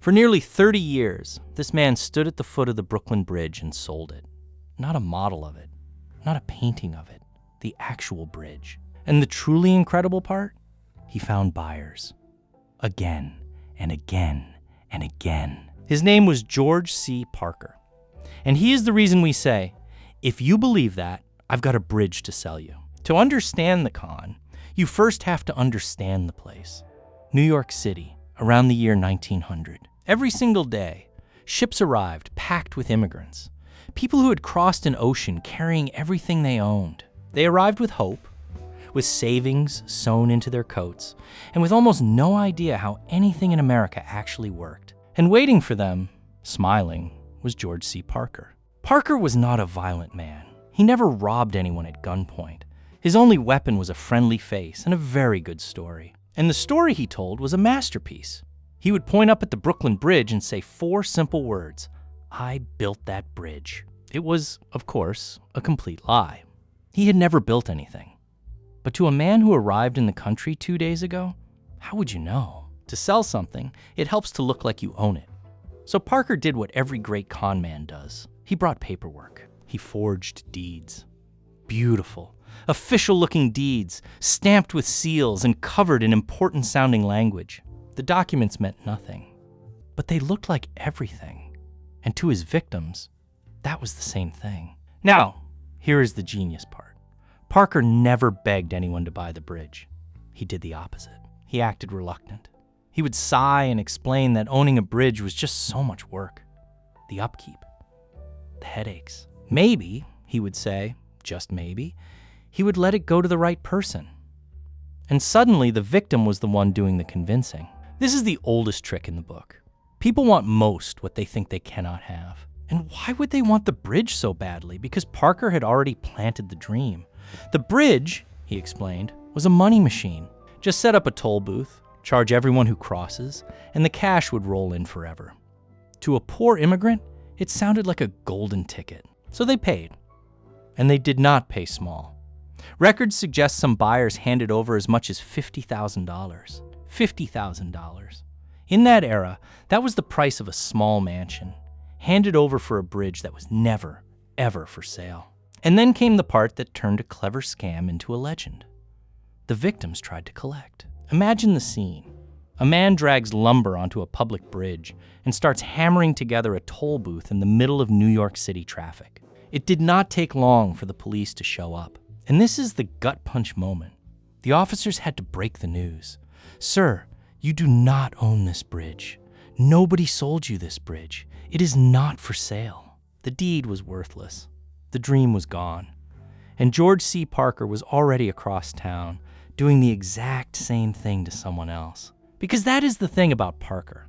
For nearly 30 years, this man stood at the foot of the Brooklyn Bridge and sold it. Not a model of it, not a painting of it, the actual bridge. And the truly incredible part? He found buyers. Again and again and again. His name was George C. Parker. And he is the reason we say, if you believe that, I've got a bridge to sell you. To understand the con, you first have to understand the place. New York City, around the year 1900. Every single day, ships arrived packed with immigrants. People who had crossed an ocean carrying everything they owned. They arrived with hope, with savings sewn into their coats, and with almost no idea how anything in America actually worked. And waiting for them, smiling, was George C. Parker. Parker was not a violent man. He never robbed anyone at gunpoint. His only weapon was a friendly face and a very good story. And the story he told was a masterpiece. He would point up at the Brooklyn Bridge and say 4 simple words, "I built that bridge." It was, of course, a complete lie. He had never built anything. But to a man who arrived in the country 2 days ago, how would you know? To sell something, it helps to look like you own it. So Parker did what every great con man does. He brought paperwork. He forged deeds. Beautiful, official-looking deeds, stamped with seals and covered in important-sounding language. The documents meant nothing, but they looked like everything. And to his victims, that was the same thing. Now, here is the genius part. Parker never begged anyone to buy the bridge. He did the opposite. He acted reluctant. He would sigh and explain that owning a bridge was just so much work. The upkeep, the headaches. Maybe, he would say, just maybe, he would let it go to the right person. And suddenly the victim was the one doing the convincing. This is the oldest trick in the book. People want most what they think they cannot have. And why would they want the bridge so badly? Because Parker had already planted the dream. The bridge, he explained, was a money machine. Just set up a toll booth, charge everyone who crosses, and the cash would roll in forever. To a poor immigrant, it sounded like a golden ticket. So they paid. And they did not pay small. Records suggest some buyers handed over as much as $50,000. $50,000. In that era, that was the price of a small mansion, handed over for a bridge that was never, ever for sale. And then came the part that turned a clever scam into a legend. The victims tried to collect. Imagine the scene. A man drags lumber onto a public bridge and starts hammering together a toll booth in the middle of New York City traffic. It did not take long for the police to show up. And this is the gut punch moment. The officers had to break the news. "Sir, you do not own this bridge. Nobody sold you this bridge. It is not for sale." The deed was worthless. The dream was gone. And George C. Parker was already across town, doing the exact same thing to someone else. Because that is the thing about Parker.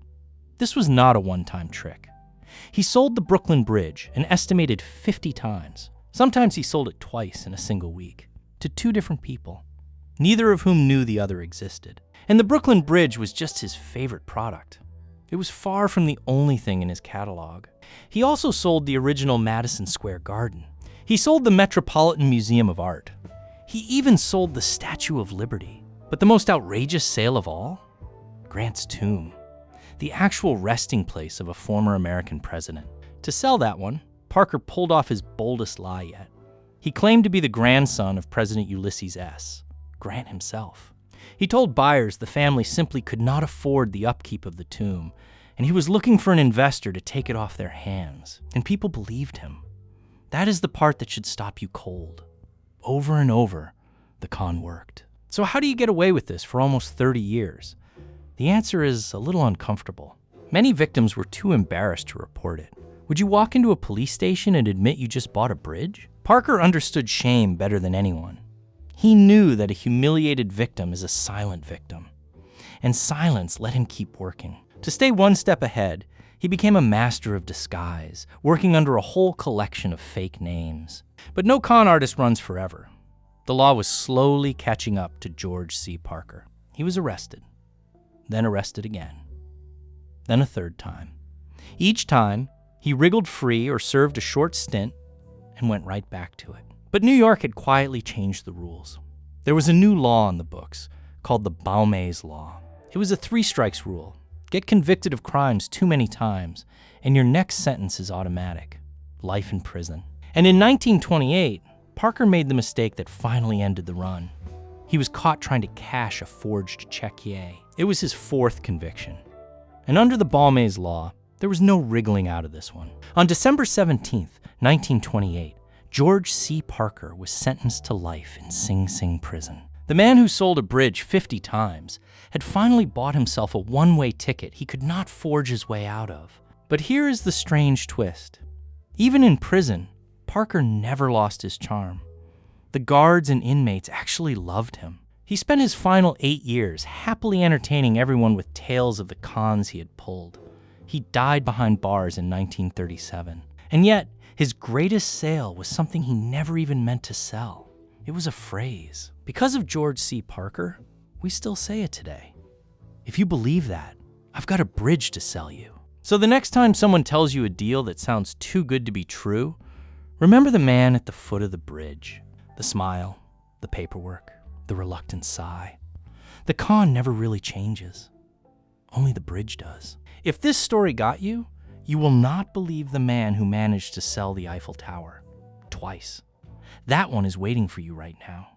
This was not a one-time trick. He sold the Brooklyn Bridge an estimated 50 times. Sometimes he sold it twice in a single week, to 2 different people, neither of whom knew the other existed. And the Brooklyn Bridge was just his favorite product. It was far from the only thing in his catalog. He also sold the original Madison Square Garden. He sold the Metropolitan Museum of Art. He even sold the Statue of Liberty. But the most outrageous sale of all? Grant's tomb, the actual resting place of a former American president. To sell that one, Parker pulled off his boldest lie yet. He claimed to be the grandson of President Ulysses S. Grant himself. He told buyers the family simply could not afford the upkeep of the tomb, and he was looking for an investor to take it off their hands. And people believed him. That is the part that should stop you cold. Over and over, the con worked. So how do you get away with this for almost 30 years? The answer is a little uncomfortable. Many victims were too embarrassed to report it. Would you walk into a police station and admit you just bought a bridge? Parker understood shame better than anyone. He knew that a humiliated victim is a silent victim. And silence let him keep working. To stay one step ahead, he became a master of disguise, working under a whole collection of fake names. But no con artist runs forever. The law was slowly catching up to George C. Parker. He was arrested, then arrested again, then a third time. Each time, he wriggled free or served a short stint and went right back to it. But New York had quietly changed the rules. There was a new law on the books called the Baume's Law. It was a 3 strikes rule. Get convicted of crimes too many times, and your next sentence is automatic: life in prison. And in 1928, Parker made the mistake that finally ended the run. He was caught trying to cash a forged chéquier. It was his fourth conviction. And under the Balmays law, there was no wriggling out of this one. On December 17th, 1928, George C. Parker was sentenced to life in Sing Sing prison. The man who sold a bridge 50 times had finally bought himself a one-way ticket he could not forge his way out of. But here is the strange twist. Even in prison, Parker never lost his charm. The guards and inmates actually loved him. He spent his final 8 years happily entertaining everyone with tales of the cons he had pulled. He died behind bars in 1937. And yet, his greatest sale was something he never even meant to sell. It was a phrase. Because of George C. Parker, we still say it today. If you believe that, I've got a bridge to sell you. So the next time someone tells you a deal that sounds too good to be true, remember the man at the foot of the bridge. The smile, the paperwork, the reluctant sigh. The con never really changes. Only the bridge does. If this story got you, you will not believe the man who managed to sell the Eiffel Tower twice. That one is waiting for you right now.